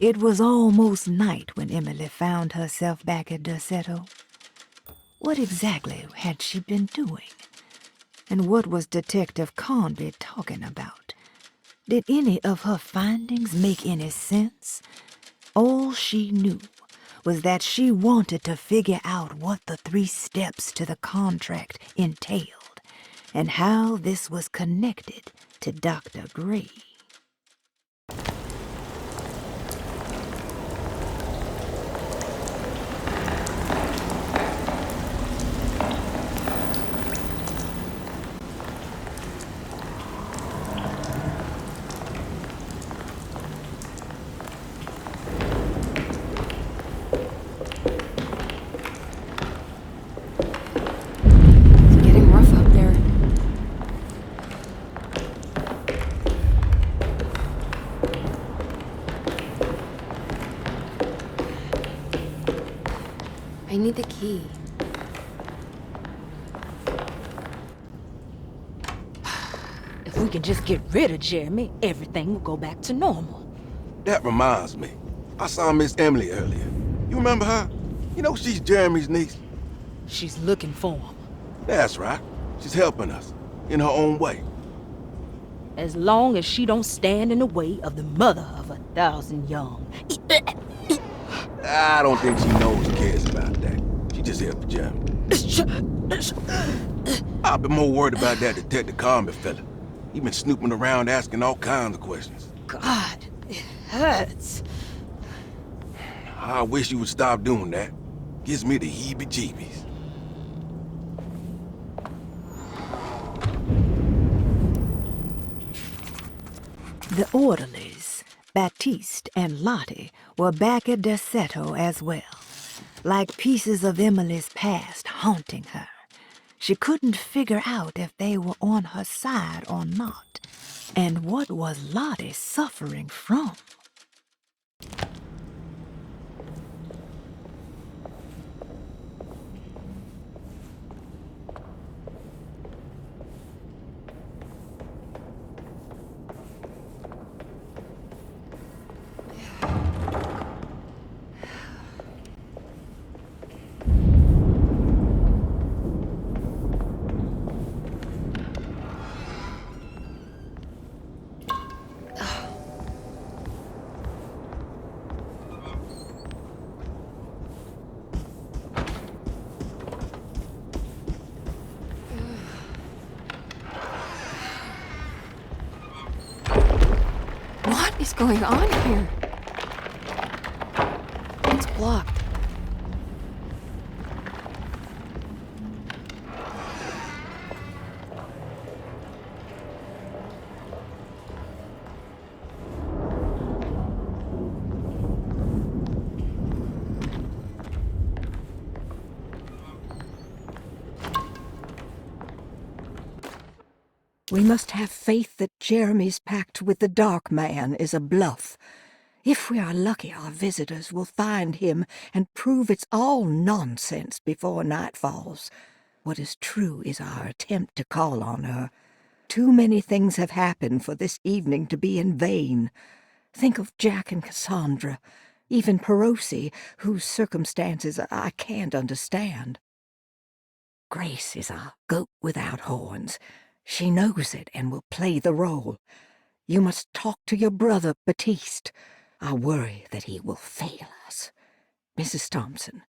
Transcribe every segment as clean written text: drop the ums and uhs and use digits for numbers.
It was almost night when Emily found herself back at Derceto. What exactly had she been doing? And what was Detective Conby talking about? Did any of her findings make any sense? All she knew was that she wanted to figure out what the 3 steps to the contract entailed and how this was connected to Dr. Gray. It's getting rough out there. I need the key. If we can just get rid of Jeremy, everything will go back to normal. That reminds me. I saw Miss Emily earlier. You remember her? You know she's Jeremy's niece. She's looking for him. That's right. She's helping us. In her own way. As long as she don't stand in the way of the mother of 1,000 young. I don't think she knows or cares about that. She just here for Jeremy. I've been more worried about that Detective Conby fella. He been snooping around asking all kinds of questions. God, it hurts. I wish you would stop doing that. Gives me the heebie-jeebies. The orderlies, Baptiste and Lottie, were back at Derceto as well, like pieces of Emily's past haunting her. She couldn't figure out if they were on her side or not. And what was Lottie suffering from? What is going on here? It's blocked. We must have faith that Jeremy's pact with the Dark Man is a bluff. If we are lucky, our visitors will find him and prove it's all nonsense before night falls. What is true is our attempt to call on her. Too many things have happened for this evening to be in vain. Think of Jack and Cassandra, even Perosi, whose circumstances I can't understand. Grace is a goat without horns. She knows it and will play the role. You must talk to your brother, Baptiste. I worry that he will fail us. Mrs. Thompson.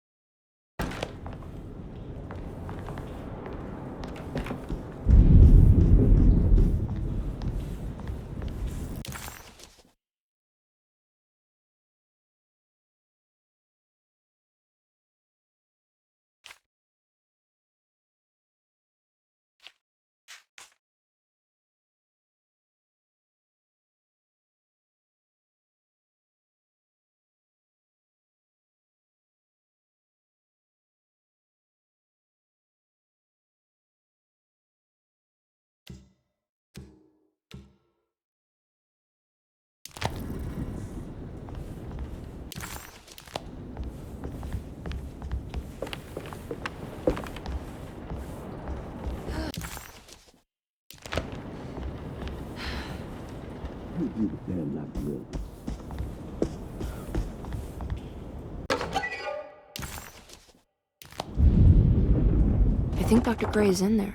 think Dr. Gray is in there.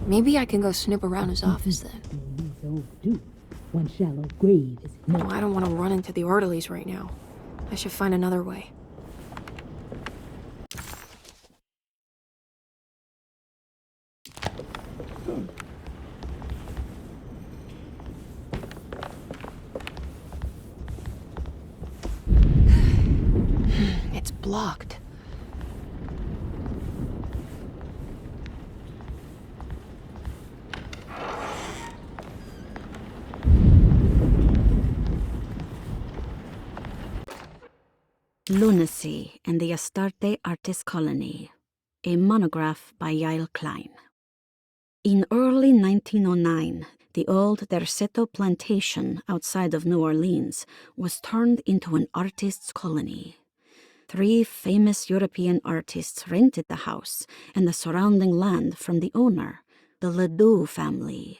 Maybe I can go snoop around his office then. Don't do. One shallow grave is No, I don't want to run into the orderlies right now. I should find another way. It's blocked. Lunacy and the Astarte Artist Colony, a monograph by Yael Klein. In early 1909, the old Derceto plantation outside of New Orleans was turned into an artist's colony. 3 famous European artists rented the house and the surrounding land from the owner, the Ledoux family.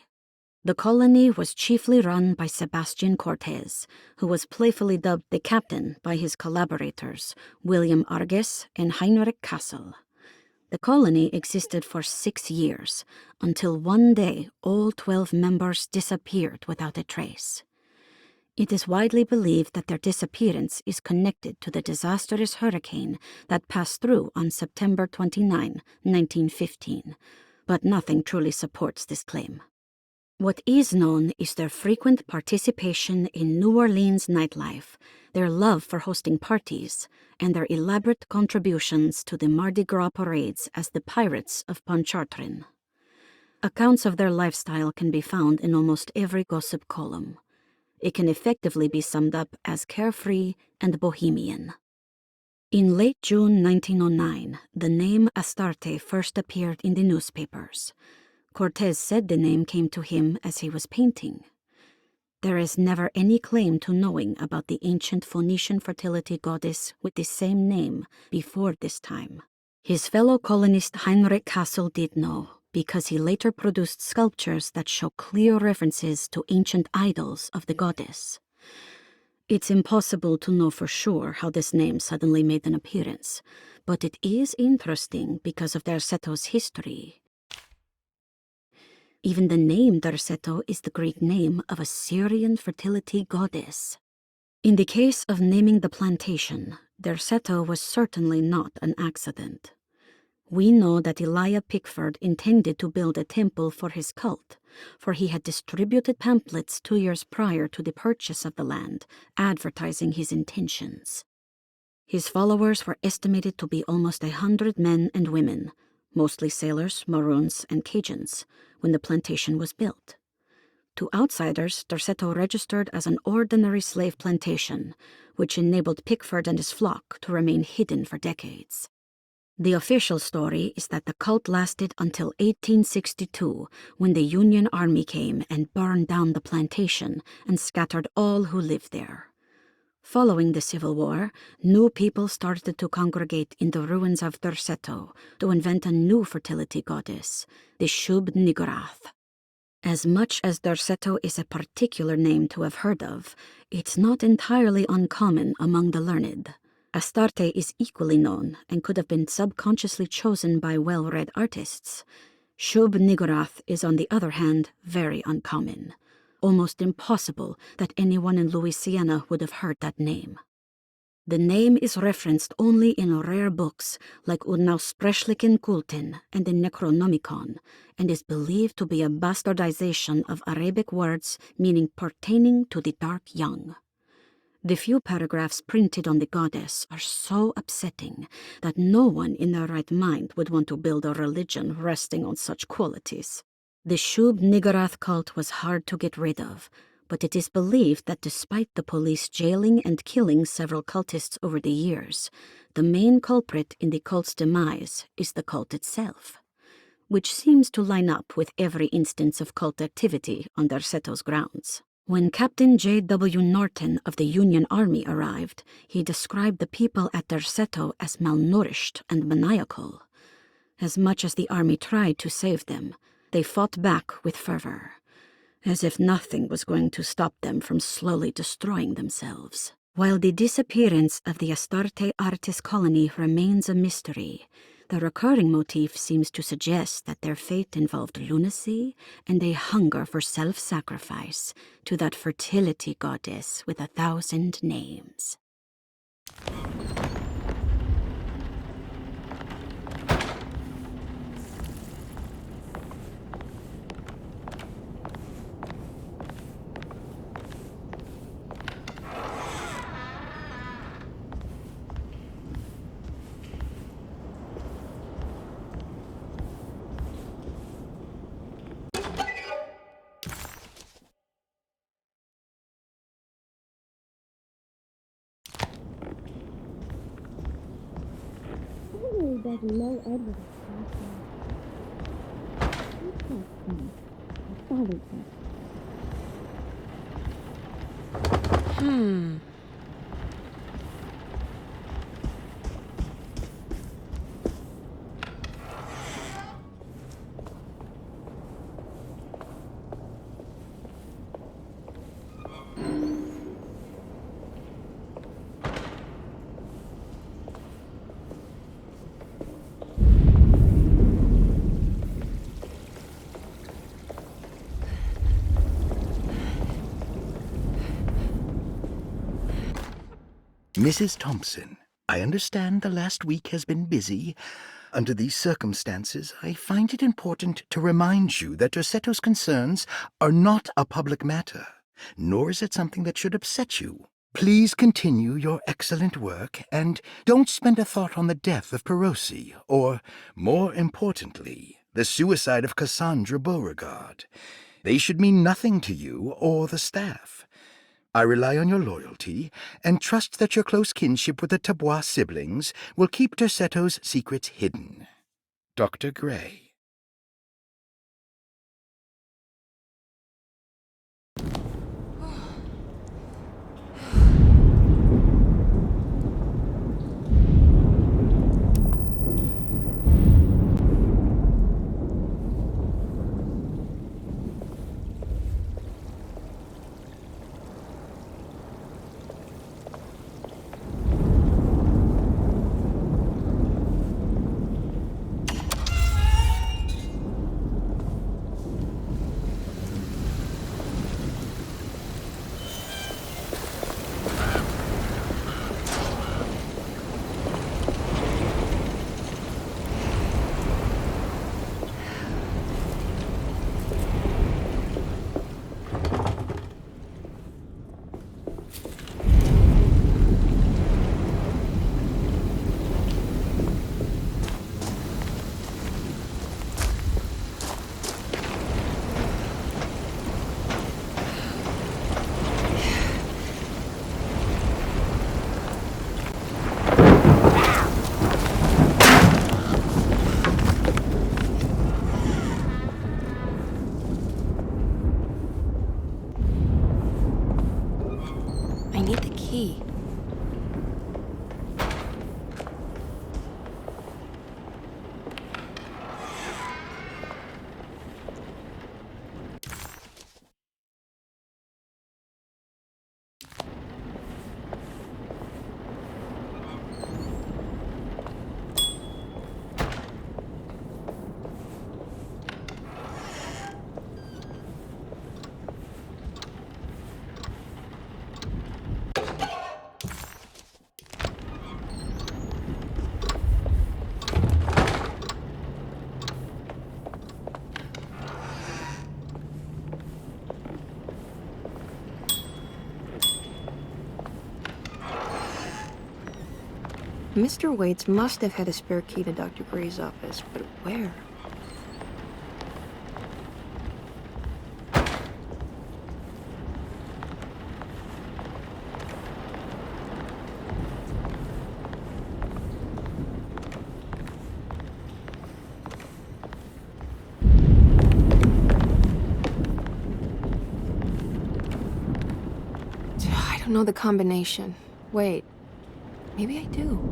The colony was chiefly run by Sebastian Cortez, who was playfully dubbed the captain by his collaborators, William Arges and Heinrich Kassel. The colony existed for 6 years, until one day all 12 members disappeared without a trace. It is widely believed that their disappearance is connected to the disastrous hurricane that passed through on September 29, 1915, but nothing truly supports this claim. What is known is their frequent participation in New Orleans nightlife, their love for hosting parties, and their elaborate contributions to the Mardi Gras parades as the Pirates of Pontchartrain. Accounts of their lifestyle can be found in almost every gossip column. It can effectively be summed up as carefree and bohemian. In late June 1909, the name Astarte first appeared in the newspapers. Cortez said the name came to him as he was painting. There is never any claim to knowing about the ancient Phoenician fertility goddess with the same name before this time. His fellow colonist Heinrich Kassel did know, because he later produced sculptures that show clear references to ancient idols of the goddess. It's impossible to know for sure how this name suddenly made an appearance, but it is interesting because of Derceto's history. Even the name Derceto is the Greek name of a Syrian fertility goddess. In the case of naming the plantation, Derceto was certainly not an accident. We know that Elijah Pickford intended to build a temple for his cult, for he had distributed pamphlets 2 years prior to the purchase of the land, advertising his intentions. His followers were estimated to be almost 100 men and women, mostly sailors, Maroons, and Cajuns, when the plantation was built. To outsiders, Derceto registered as an ordinary slave plantation, which enabled Pickford and his flock to remain hidden for decades. The official story is that the cult lasted until 1862, when the Union Army came and burned down the plantation and scattered all who lived there. Following the Civil War, new people started to congregate in the ruins of Derceto to invent a new fertility goddess, the Shub-Niggurath. As much as Derceto is a particular name to have heard of, it's not entirely uncommon among the learned. Astarte is equally known and could have been subconsciously chosen by well-read artists. Shub-Niggurath is, on the other hand, very uncommon. Almost impossible that anyone in Louisiana would have heard that name. The name is referenced only in rare books like Unaussprechlichen Kulten and the Necronomicon, and is believed to be a bastardization of Arabic words meaning pertaining to the dark young. The few paragraphs printed on the goddess are so upsetting that no one in their right mind would want to build a religion resting on such qualities. The Shub-Niggurath cult was hard to get rid of, but it is believed that despite the police jailing and killing several cultists over the years, the main culprit in the cult's demise is the cult itself, which seems to line up with every instance of cult activity on Derceto's grounds. When Captain J.W. Norton of the Union Army arrived, he described the people at Derceto as malnourished and maniacal. As much as the army tried to save them, they fought back with fervor, as if nothing was going to stop them from slowly destroying themselves. While the disappearance of the Astarte Artist Colony remains a mystery, The recurring motif seems to suggest that their fate involved lunacy and a hunger for self-sacrifice to that fertility goddess with 1,000 names. Mrs. Thompson, I understand the last week has been busy. Under these circumstances, I find it important to remind you that Derceto's concerns are not a public matter, nor is it something that should upset you. Please continue your excellent work, and don't spend a thought on the death of Perosi, or, more importantly, the suicide of Cassandra Beauregard. They should mean nothing to you or the staff. I rely on your loyalty, and trust that your close kinship with the Tabois siblings will keep Derceto's secrets hidden. Dr. Gray. I need the key. Mr. Waits must have had a spare key to Dr. Gray's office, but where? I don't know the combination. Wait, maybe I do.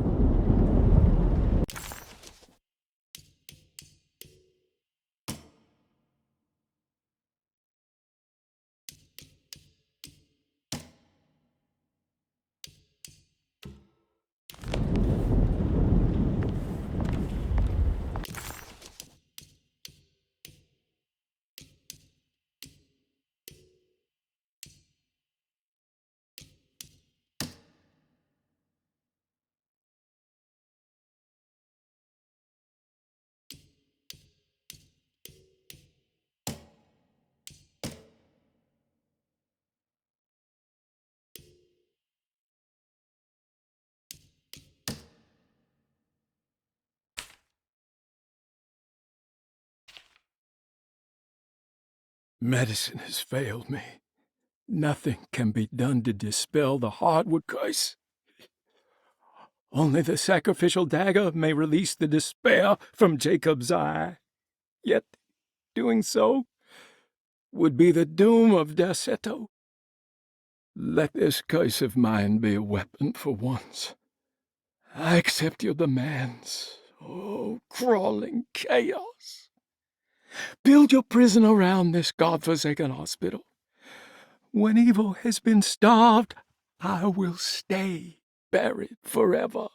Medicine has failed me. Nothing can be done to dispel the hardwood curse. Only the sacrificial dagger may release the despair from Jacob's eye. Yet, doing so would be the doom of Derceto. Let this curse of mine be a weapon for once. I accept your demands, oh, crawling chaos. Build your prison around this godforsaken hospital. When evil has been starved, I will stay buried forever.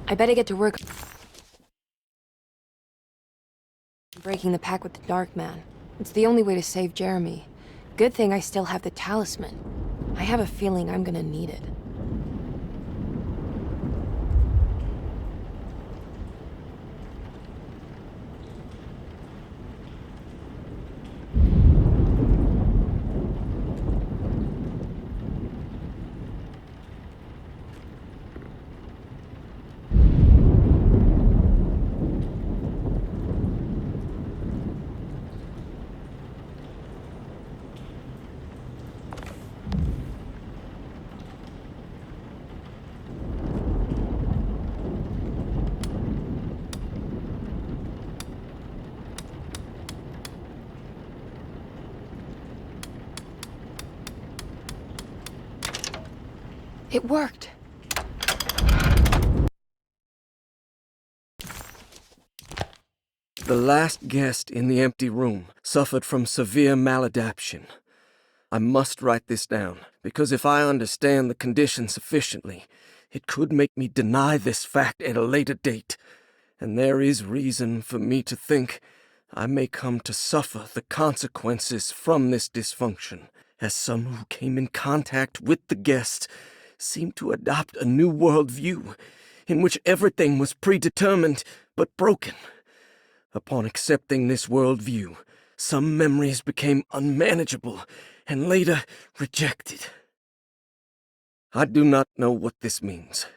I better get to work breaking the pact with the Dark Man. It's the only way to save Jeremy. Good thing I still have the talisman. I have a feeling I'm gonna need it. It worked. The last guest in the empty room suffered from severe maladaptation. I must write this down, because if I understand the condition sufficiently, it could make me deny this fact at a later date, and there is reason for me to think I may come to suffer the consequences from this dysfunction, as some who came in contact with the guest seemed to adopt a new worldview in which everything was predetermined but broken. Upon accepting this worldview, some memories became unmanageable and later rejected. I do not know what this means.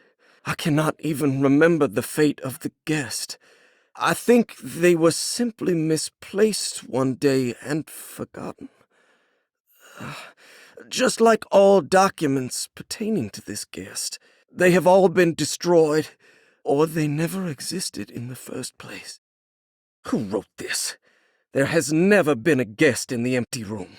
I cannot even remember the fate of the guest. I think they were simply misplaced one day and forgotten. Just like all documents pertaining to this guest, they have all been destroyed, or they never existed in the first place. Who wrote this? There has never been a guest in the empty room.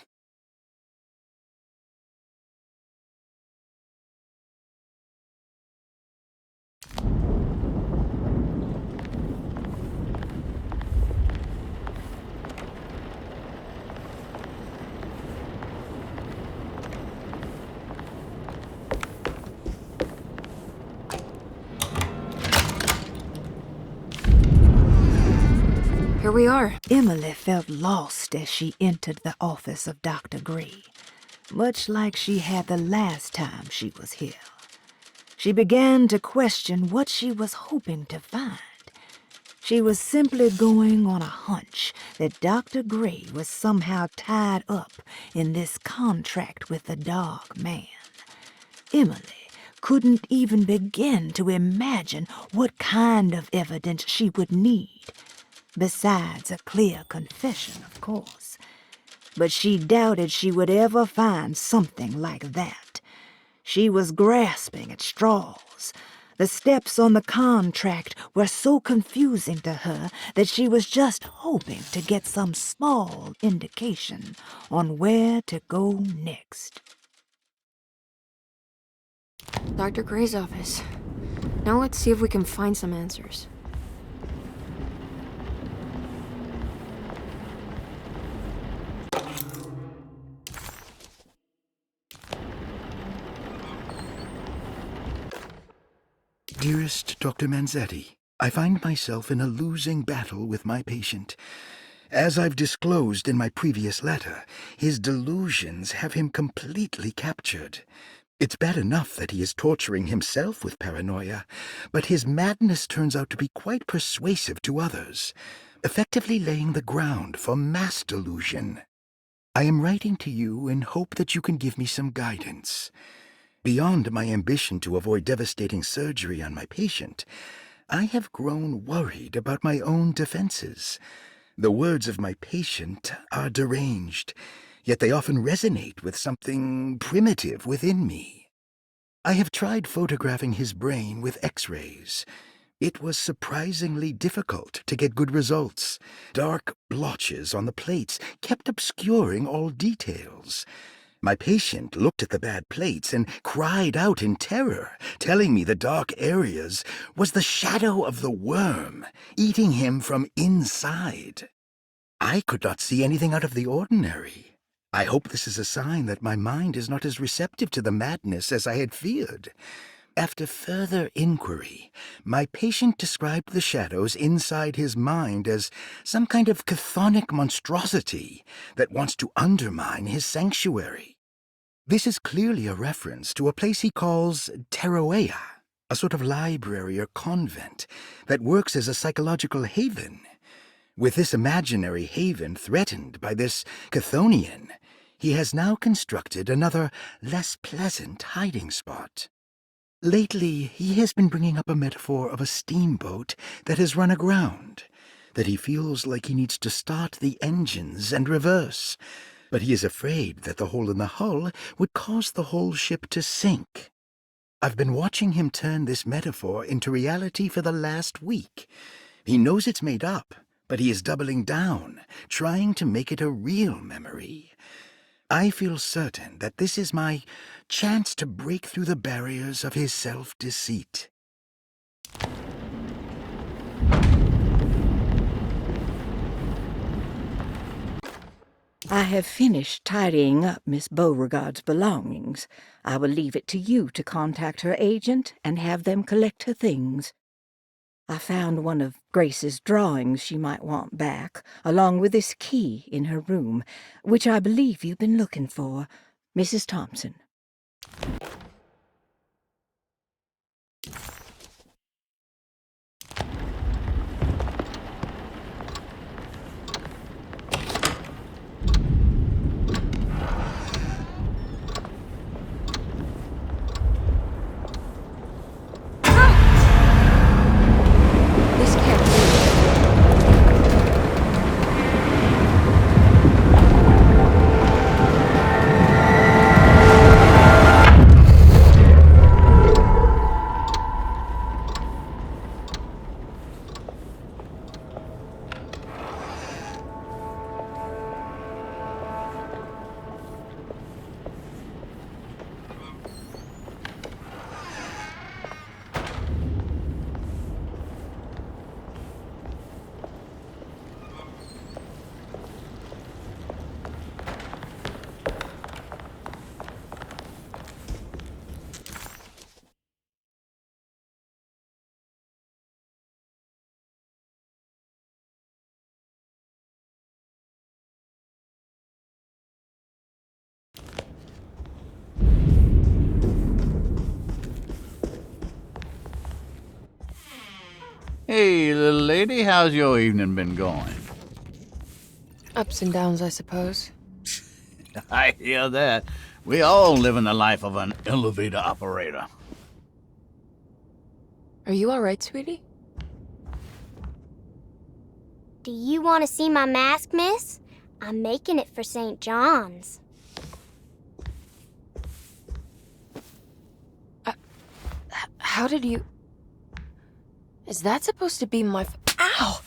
Here we are. Emily felt lost as she entered the office of Dr. Gray, much like she had the last time she was here. She began to question what she was hoping to find. She was simply going on a hunch that Dr. Gray was somehow tied up in this contract with the Dark Man. Emily couldn't even begin to imagine what kind of evidence she would need. Besides a clear confession, of course. But she doubted she would ever find something like that. She was grasping at straws. The steps on the contract were so confusing to her that she was just hoping to get some small indication on where to go next. Dr. Gray's office. Now let's see if we can find some answers. Dearest Dr. Manzetti, I find myself in a losing battle with my patient. As I've disclosed in my previous letter, his delusions have him completely captured. It's bad enough that he is torturing himself with paranoia, but his madness turns out to be quite persuasive to others, effectively laying the ground for mass delusion. I am writing to you in hope that you can give me some guidance. Beyond my ambition to avoid devastating surgery on my patient, I have grown worried about my own defenses. The words of my patient are deranged, yet they often resonate with something primitive within me. I have tried photographing his brain with X-rays. It was surprisingly difficult to get good results. Dark blotches on the plates kept obscuring all details. My patient looked at the bad plates and cried out in terror, telling me the dark areas was the shadow of the worm, eating him from inside. I could not see anything out of the ordinary. I hope this is a sign that my mind is not as receptive to the madness as I had feared. After further inquiry, my patient described the shadows inside his mind as some kind of chthonic monstrosity that wants to undermine his sanctuary. This is clearly a reference to a place he calls Teroea, a sort of library or convent that works as a psychological haven. With this imaginary haven threatened by this Chthonian, he has now constructed another, less pleasant hiding spot. Lately, he has been bringing up a metaphor of a steamboat that has run aground, that he feels like he needs to start the engines and reverse, but he is afraid that the hole in the hull would cause the whole ship to sink. I've been watching him turn this metaphor into reality for the last week. He knows it's made up, but he is doubling down, trying to make it a real memory. I feel certain that this is my chance to break through the barriers of his self-deceit. I have finished tidying up Miss Beauregard's belongings. I will leave it to you to contact her agent and have them collect her things. I found one of Grace's drawings she might want back, along with this key in her room, which I believe you've been looking for. Mrs. Thompson. This can't be. Hey, little lady, how's your evening been going? Ups and downs, I suppose. I hear that. We all live in the life of an elevator operator. Are you alright, sweetie? Do you want to see my mask, miss? I'm making it for St. John's. How did you... Is that supposed to be my... Ow!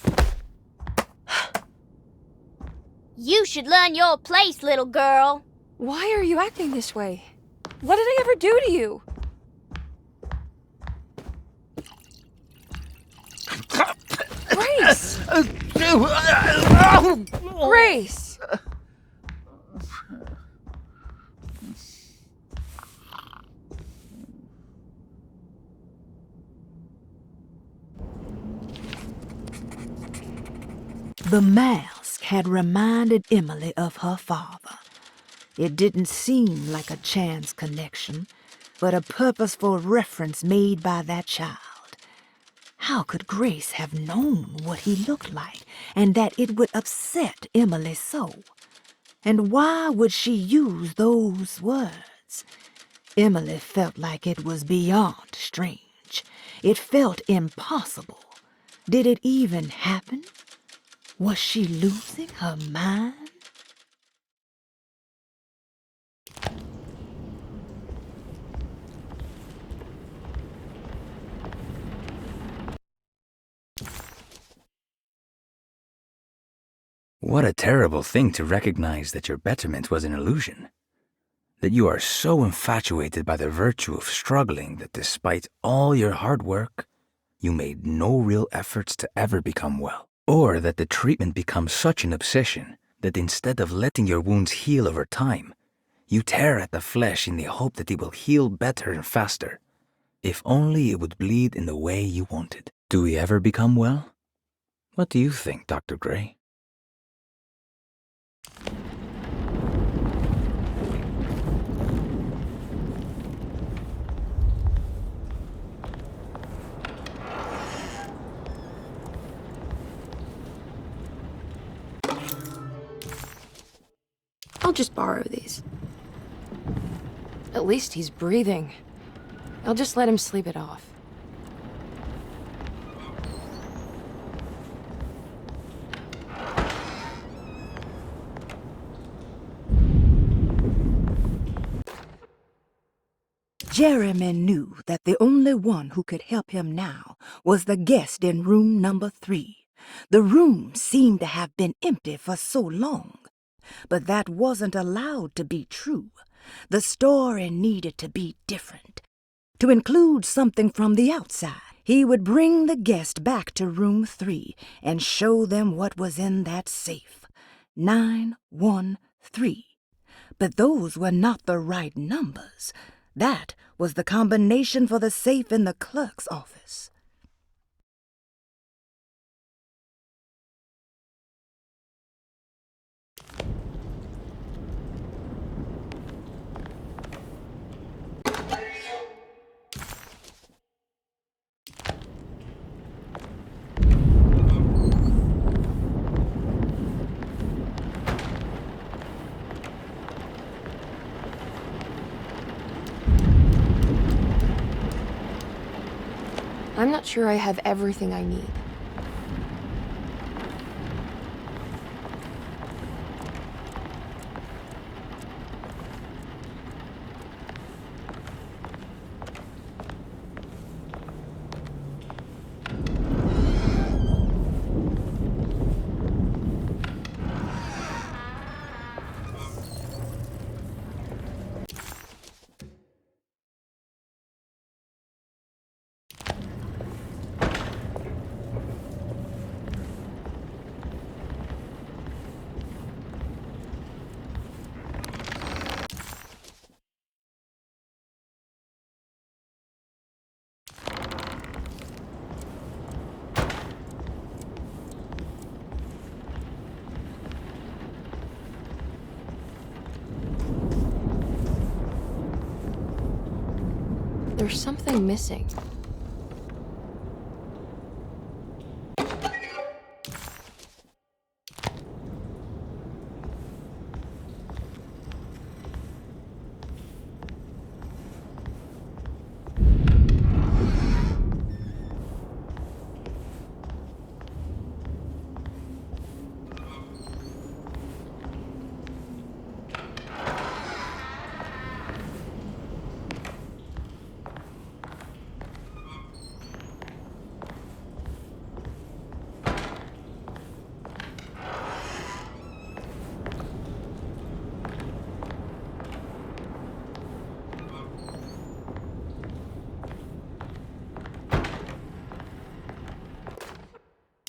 You should learn your place, little girl. Why are you acting this way? What did I ever do to you? Grace! Grace! The mask had reminded Emily of her father. It didn't seem like a chance connection, but a purposeful reference made by that child. How could Grace have known what he looked like, and that it would upset Emily so? And why would she use those words? Emily felt like it was beyond strange. It felt impossible. Did it even happen? Was she losing her mind? What a terrible thing to recognize that your betterment was an illusion. That you are so infatuated by the virtue of struggling that despite all your hard work, you made no real efforts to ever become well. Or that the treatment becomes such an obsession that instead of letting your wounds heal over time, you tear at the flesh in the hope that it will heal better and faster. If only it would bleed in the way you wanted. Do we ever become well? What do you think, Dr. Gray? I'll just borrow these. At least he's breathing. I'll just let him sleep it off. Jeremy knew that the only one who could help him now was the guest in room number 3. The room seemed to have been empty for so long. But that wasn't allowed to be true. The story needed to be different. To include something from the outside, he would bring the guest back to room 3 and show them what was in that safe. 913. But those were not the right numbers. That was the combination for the safe in the clerk's office. I'm not sure I have everything I need. There's something missing.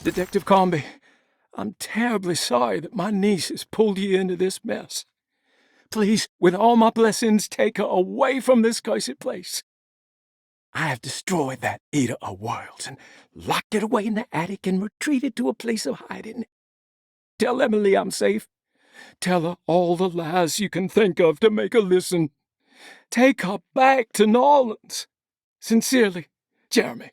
Detective Comby, I'm terribly sorry that my niece has pulled you into this mess. Please, with all my blessings, take her away from this cursed place. I have destroyed that eater of worlds and locked it away in the attic and retreated to a place of hiding. Tell Emily I'm safe. Tell her all the lies you can think of to make her listen. Take her back to New Orleans. Sincerely, Jeremy.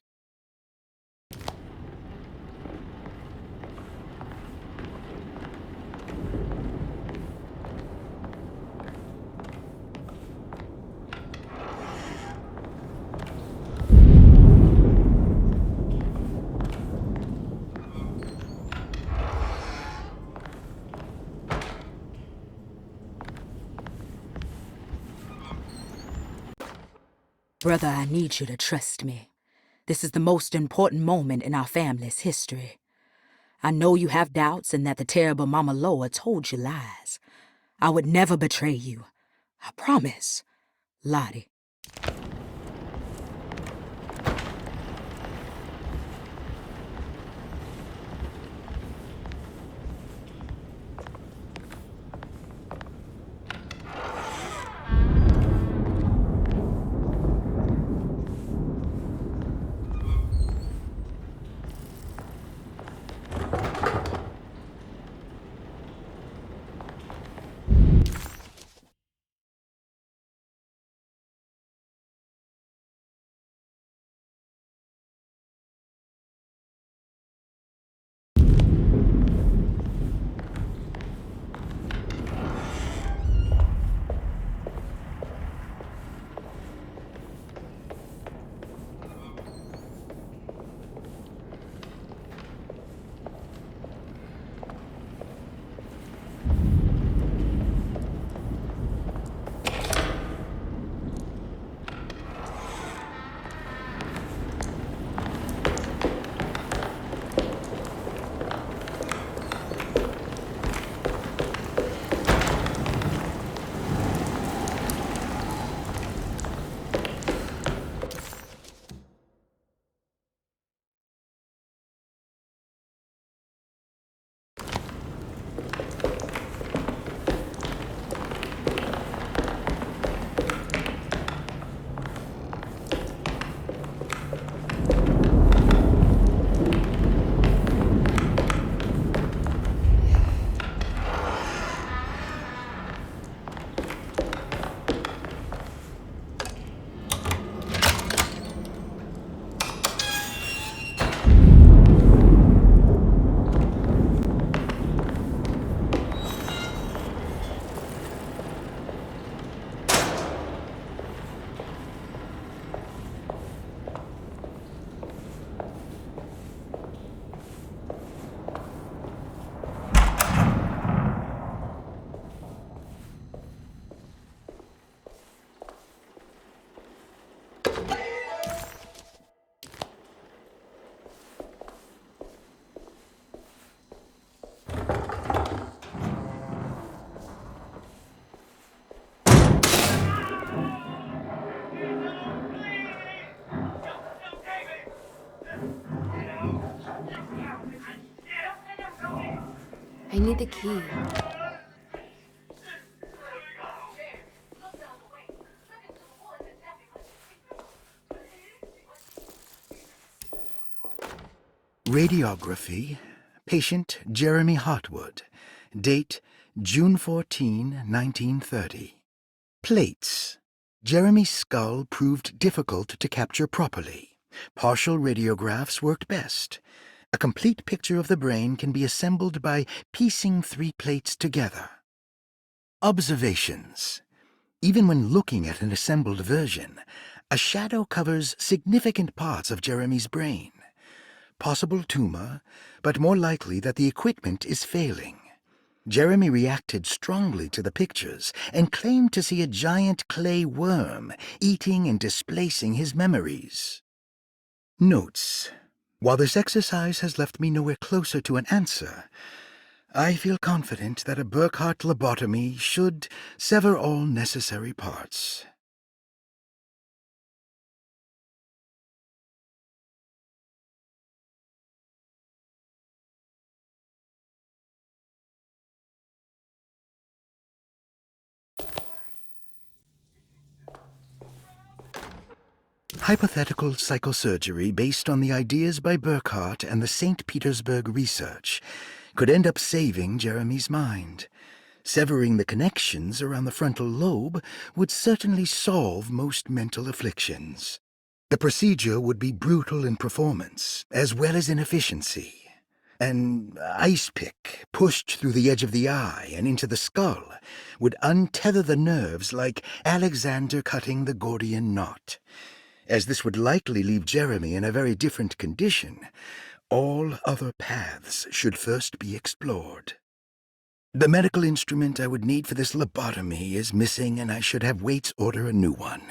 Brother, I need you to trust me. This is the most important moment in our family's history. I know you have doubts and that the terrible Mama Loa told you lies. I would never betray you. I promise. Lottie. I need the key. Radiography. Patient Jeremy Hartwood. Date June 14, 1930. Plates. Jeremy's skull proved difficult to capture properly. Partial radiographs worked best. A complete picture of the brain can be assembled by piecing 3 plates together. Observations. Even when looking at an assembled version, a shadow covers significant parts of Jeremy's brain. Possible tumor, but more likely that the equipment is failing. Jeremy reacted strongly to the pictures and claimed to see a giant clay worm eating and displacing his memories. Notes. While this exercise has left me nowhere closer to an answer, I feel confident that a Burkhardt lobotomy should sever all necessary parts. Hypothetical psychosurgery based on the ideas by Burkhardt and the St. Petersburg research could end up saving Jeremy's mind. Severing the connections around the frontal lobe would certainly solve most mental afflictions. The procedure would be brutal in performance, as well as in efficiency. An ice pick pushed through the edge of the eye and into the skull would untether the nerves like Alexander cutting the Gordian knot. As this would likely leave Jeremy in a very different condition, all other paths should first be explored. The medical instrument I would need for this lobotomy is missing, and I should have Waits order a new one.